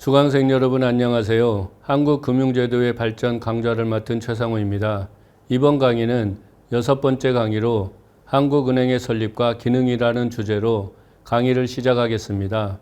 수강생 여러분 안녕하세요. 한국금융제도의 발전 강좌를 맡은 최상호입니다. 이번 강의는 6번째 강의로 한국은행의 설립과 기능이라는 주제로 강의를 시작하겠습니다.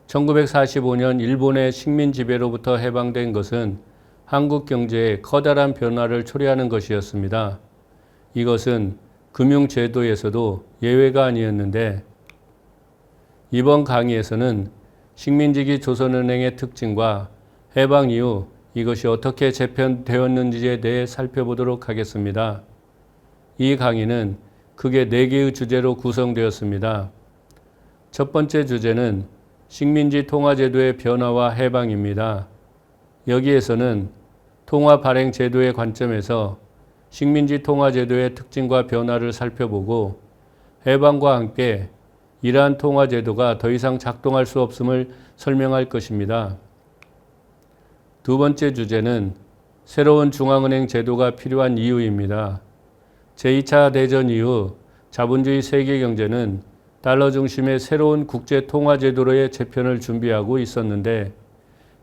1945년 일본의 식민 지배로부터 해방된 것은 한국 경제에 커다란 변화를 초래하는 것이었습니다. 이것은 금융제도에서도 예외가 아니었는데 이번 강의에서는 식민지기 조선은행의 특징과 해방 이후 이것이 어떻게 재편되었는지에 대해 살펴보도록 하겠습니다. 이 강의는 크게 4개의 주제로 구성되었습니다. 첫 번째 주제는 식민지 통화제도의 변화와 해방입니다. 여기에서는 통화 발행 제도의 관점에서 식민지 통화제도의 특징과 변화를 살펴보고 해방과 함께 이러한 통화제도가 더 이상 작동할 수 없음을 설명할 것입니다. 두 번째 주제는 새로운 중앙은행 제도가 필요한 이유입니다. 제2차 대전 이후 자본주의 세계 경제는 달러 중심의 새로운 국제 통화제도로의 재편을 준비하고 있었는데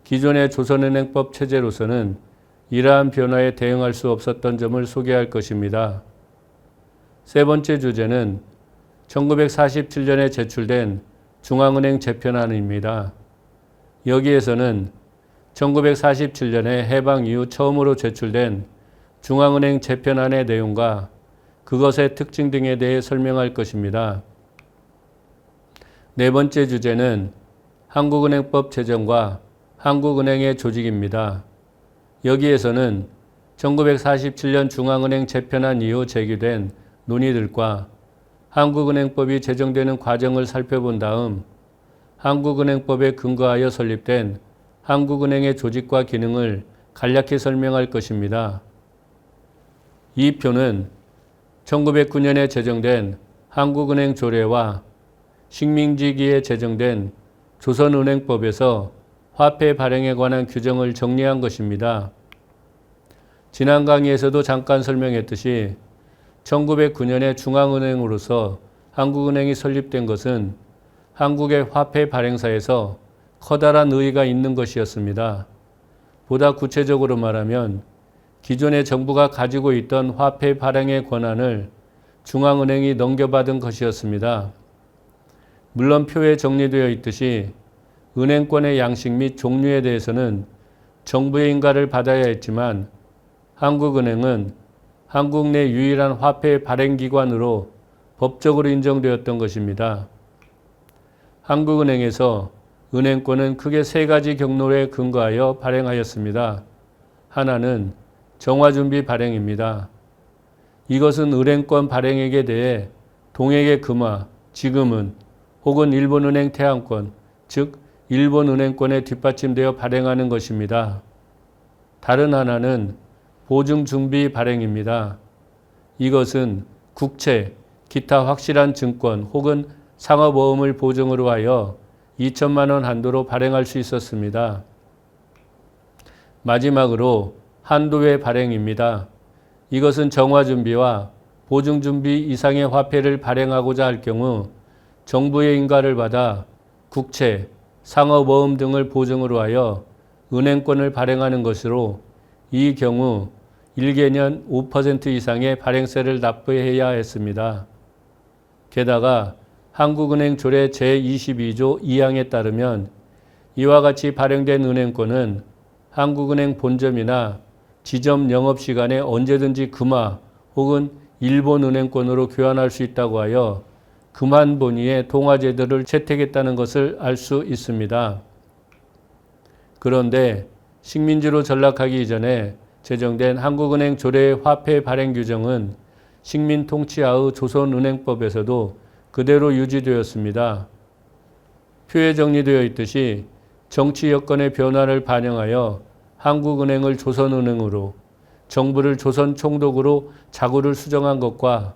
기존의 조선은행법 체제로서는 이러한 변화에 대응할 수 없었던 점을 소개할 것입니다. 세 번째 주제는 1947년에 제출된 중앙은행 재편안입니다. 여기에서는 1947년에 해방 이후 처음으로 제출된 중앙은행 재편안의 내용과 그것의 특징 등에 대해 설명할 것입니다. 네 번째 주제는 한국은행법 제정과 한국은행의 조직입니다. 여기에서는 1947년 중앙은행 재편안 이후 제기된 논의들과 한국은행법이 제정되는 과정을 살펴본 다음 한국은행법에 근거하여 설립된 한국은행의 조직과 기능을 간략히 설명할 것입니다. 이 표는 1909년에 제정된 한국은행 조례와 식민지기에 제정된 조선은행법에서 화폐 발행에 관한 규정을 정리한 것입니다. 지난 강의에서도 잠깐 설명했듯이 1909년에 중앙은행으로서 한국은행이 설립된 것은 한국의 화폐 발행사에서 커다란 의의가 있는 것이었습니다. 보다 구체적으로 말하면 기존의 정부가 가지고 있던 화폐 발행의 권한을 중앙은행이 넘겨받은 것이었습니다. 물론 표에 정리되어 있듯이 은행권의 양식 및 종류에 대해서는 정부의 인가를 받아야 했지만 한국은행은 한국 내 유일한 화폐 발행기관으로 법적으로 인정되었던 것입니다. 한국은행에서 은행권은 크게 3가지 경로에 근거하여 발행하였습니다. 하나는 정화준비 발행입니다. 이것은 은행권 발행액에 대해 동액의 금화, 지금은 혹은 일본은행 태양권, 즉 일본은행권에 뒷받침되어 발행하는 것입니다. 다른 하나는 보증준비 발행입니다. 이것은 국채, 기타 확실한 증권 혹은 상업어음을 보증으로 하여 2천만 원 한도로 발행할 수 있었습니다. 마지막으로 한도의 발행입니다. 이것은 정화준비와 보증준비 이상의 화폐를 발행하고자 할 경우 정부의 인가를 받아 국채, 상업어음 등을 보증으로 하여 은행권을 발행하는 것으로 이 경우 1개년 5% 이상의 발행세를 납부해야 했습니다. 게다가 한국은행 조례 제22조 2항에 따르면 이와 같이 발행된 은행권은 한국은행 본점이나 지점 영업시간에 언제든지 금화 혹은 일본은행권으로 교환할 수 있다고 하여 금한 본위의 통화제도를 채택했다는 것을 알 수 있습니다. 그런데 식민지로 전락하기 이전에 제정된 한국은행 조례의 화폐 발행 규정은 식민 통치하의 조선은행법에서도 그대로 유지되었습니다. 표에 정리되어 있듯이 정치 여건의 변화를 반영하여 한국은행을 조선은행으로, 정부를 조선총독으로 자구를 수정한 것과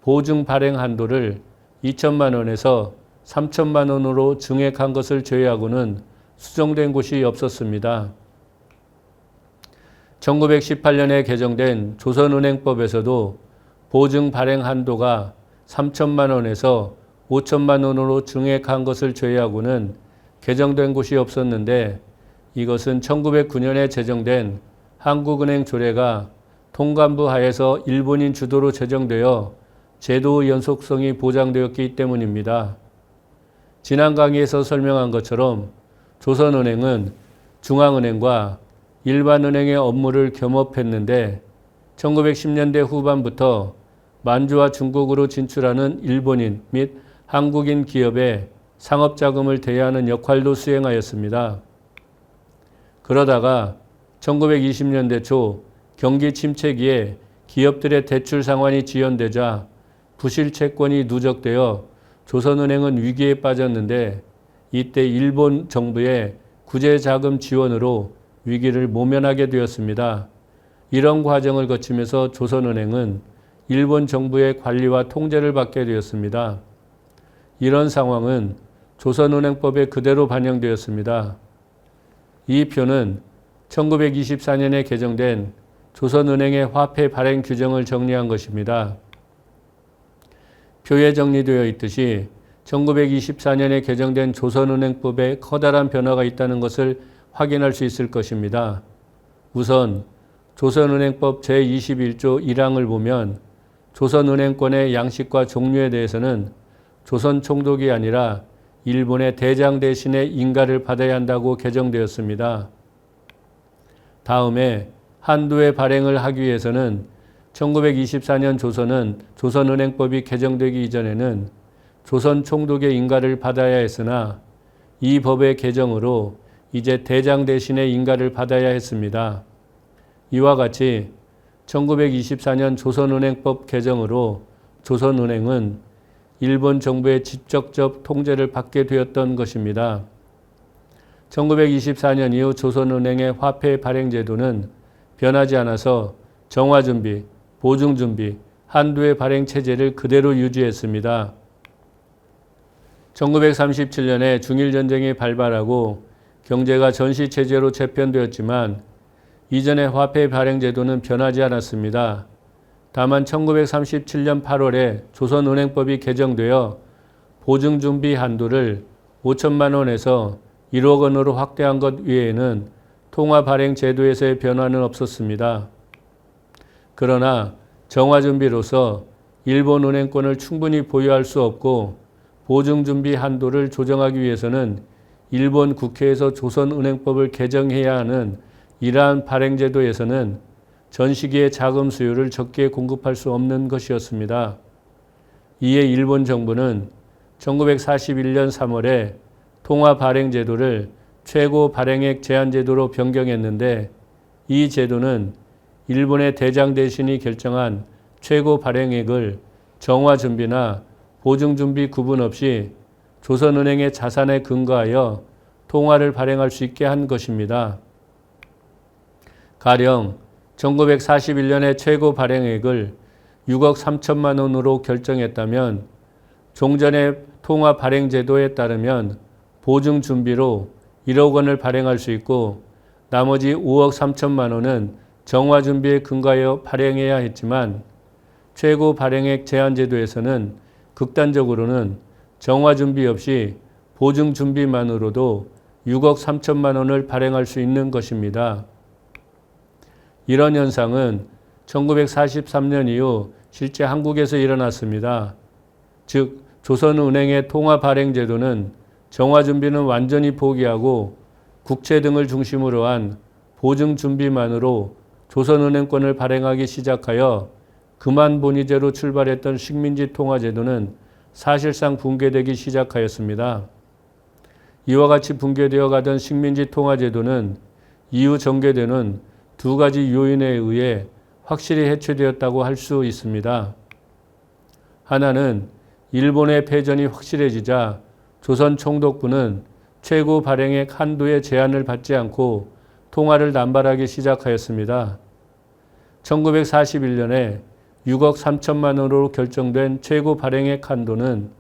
보증 발행 한도를 2천만 원에서 3천만 원으로 증액한 것을 제외하고는 수정된 곳이 없었습니다. 1918년에 개정된 조선은행법에서도 보증 발행 한도가 3천만 원에서 5천만 원으로 증액한 것을 제외하고는 개정된 곳이 없었는데 이것은 1909년에 제정된 한국은행 조례가 통감부 하에서 일본인 주도로 제정되어 제도의 연속성이 보장되었기 때문입니다. 지난 강의에서 설명한 것처럼 조선은행은 중앙은행과 일반은행의 업무를 겸업했는데 1910년대 후반부터 만주와 중국으로 진출하는 일본인 및 한국인 기업의 상업자금을 대여하는 역할도 수행하였습니다. 그러다가 1920년대 초 경기 침체기에 기업들의 대출 상환이 지연되자 부실 채권이 누적되어 조선은행은 위기에 빠졌는데 이때 일본 정부의 구제자금 지원으로 위기를 모면하게 되었습니다. 이런 과정을 거치면서 조선은행은 일본 정부의 관리와 통제를 받게 되었습니다. 이런 상황은 조선은행법에 그대로 반영되었습니다. 이 표는 1924년에 개정된 조선은행의 화폐 발행 규정을 정리한 것입니다. 표에 정리되어 있듯이 1924년에 개정된 조선은행법에 커다란 변화가 있다는 것을 확인할 수 있을 것입니다. 우선 조선은행법 제21조 1항을 보면 조선은행권의 양식과 종류에 대해서는 조선 총독이 아니라 일본의 대장 대신의 인가를 받아야 한다고 개정되었습니다. 다음에 한도의 발행을 하기 위해서는 1924년 조선은행법이 개정되기 이전에는 조선 총독의 인가를 받아야 했으나 이 법의 개정으로 이제 대장 대신의 인가를 받아야 했습니다. 이와 같이 1924년 조선은행법 개정으로 조선은행은 일본 정부의 직접적 통제를 받게 되었던 것입니다. 1924년 이후 조선은행의 화폐 발행 제도는 변하지 않아서 정화준비, 보증준비, 한도의 발행 체제를 그대로 유지했습니다. 1937년에 중일전쟁이 발발하고 경제가 전시체제로 재편되었지만 이전의 화폐 발행 제도는 변하지 않았습니다. 다만 1937년 8월에 조선은행법이 개정되어 보증준비 한도를 5천만 원에서 1억 원으로 확대한 것 외에는 통화 발행 제도에서의 변화는 없었습니다. 그러나 정화준비로서 일본 은행권을 충분히 보유할 수 없고 보증준비 한도를 조정하기 위해서는 일본 국회에서 조선은행법을 개정해야 하는 이러한 발행제도에서는 전 시기의 자금 수요를 적게 공급할 수 없는 것이었습니다. 이에 일본 정부는 1941년 3월에 통화 발행제도를 최고 발행액 제한제도로 변경했는데 이 제도는 일본의 대장 대신이 결정한 최고 발행액을 정화준비나 보증준비 구분 없이 조선은행의 자산에 근거하여 통화를 발행할 수 있게 한 것입니다. 가령 1941년에 최고 발행액을 6억 3천만 원으로 결정했다면 종전의 통화 발행 제도에 따르면 보증 준비로 1억 원을 발행할 수 있고 나머지 5억 3천만 원은 정화 준비에 근거하여 발행해야 했지만 최고 발행액 제한 제도에서는 극단적으로는 정화 준비 없이 보증 준비만으로도 6억 3천만 원을 발행할 수 있는 것입니다. 이런 현상은 1943년 이후 실제 한국에서 일어났습니다. 즉 조선은행의 통화 발행 제도는 정화 준비는 완전히 포기하고 국채 등을 중심으로 한 보증 준비만으로 조선은행권을 발행하기 시작하여 금한본위제로 출발했던 식민지 통화 제도는 사실상 붕괴되기 시작하였습니다. 이와 같이 붕괴되어 가던 식민지 통화 제도는 이후 전개되는 두 가지 요인에 의해 확실히 해체되었다고 할 수 있습니다. 하나는 일본의 패전이 확실해지자 조선 총독부는 최고 발행액 한도의 제한을 받지 않고 통화를 남발하기 시작하였습니다. 1941년에 6억 3천만 원으로 결정된 최고 발행액 한도는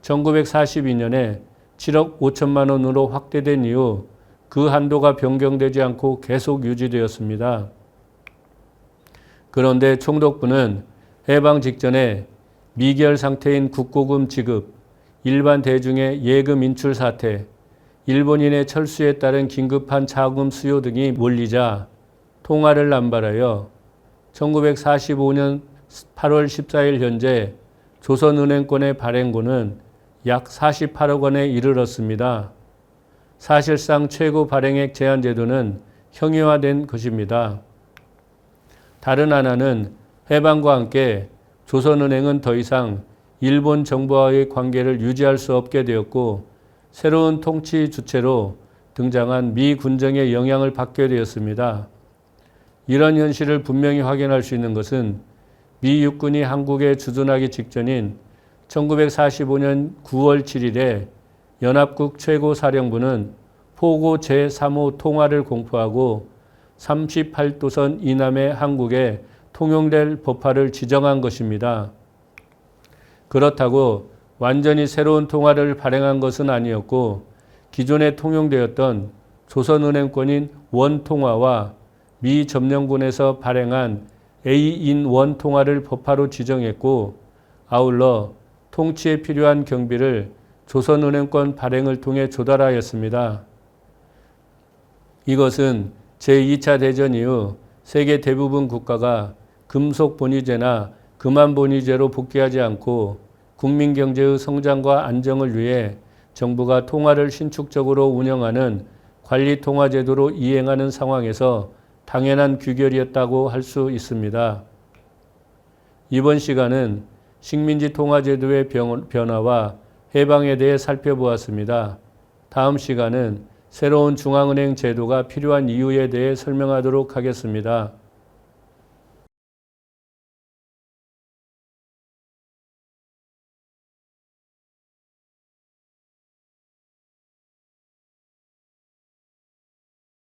1942년에 7억 5천만 원으로 확대된 이후 그 한도가 변경되지 않고 계속 유지되었습니다. 그런데 총독부는 해방 직전에 미결 상태인 국고금 지급, 일반 대중의 예금 인출 사태, 일본인의 철수에 따른 긴급한 자금 수요 등이 몰리자 통화를 남발하여 1945년 8월 14일 현재 조선은행권의 발행고는 약 48억 원에 이르렀습니다. 사실상 최고 발행액 제한 제도는 형이화된 것입니다. 다른 하나는 해방과 함께 조선은행은 더 이상 일본 정부와의 관계를 유지할 수 없게 되었고 새로운 통치 주체로 등장한 미 군정의 영향을 받게 되었습니다. 이런 현실을 분명히 확인할 수 있는 것은 미 육군이 한국에 주둔하기 직전인 1945년 9월 7일에 연합국 최고사령부는 포고 제3호 통화를 공포하고 38도선 이남의 한국에 통용될 법화를 지정한 것입니다. 그렇다고 완전히 새로운 통화를 발행한 것은 아니었고 기존에 통용되었던 조선은행권인 원통화와 미 점령군에서 발행한 A인1 통화를 법화로 지정했고 아울러 통치에 필요한 경비를 조선은행권 발행을 통해 조달하였습니다. 이것은 제2차 대전 이후 세계 대부분 국가가 금속 본위제나 금환 본위제로 복귀하지 않고 국민 경제의 성장과 안정을 위해 정부가 통화를 신축적으로 운영하는 관리 통화 제도로 이행하는 상황에서 당연한 규결이었다고 할 수 있습니다. 이번 시간은 식민지 통화 제도의 변화와 해방에 대해 살펴보았습니다. 다음 시간은 새로운 중앙은행 제도가 필요한 이유에 대해 설명하도록 하겠습니다.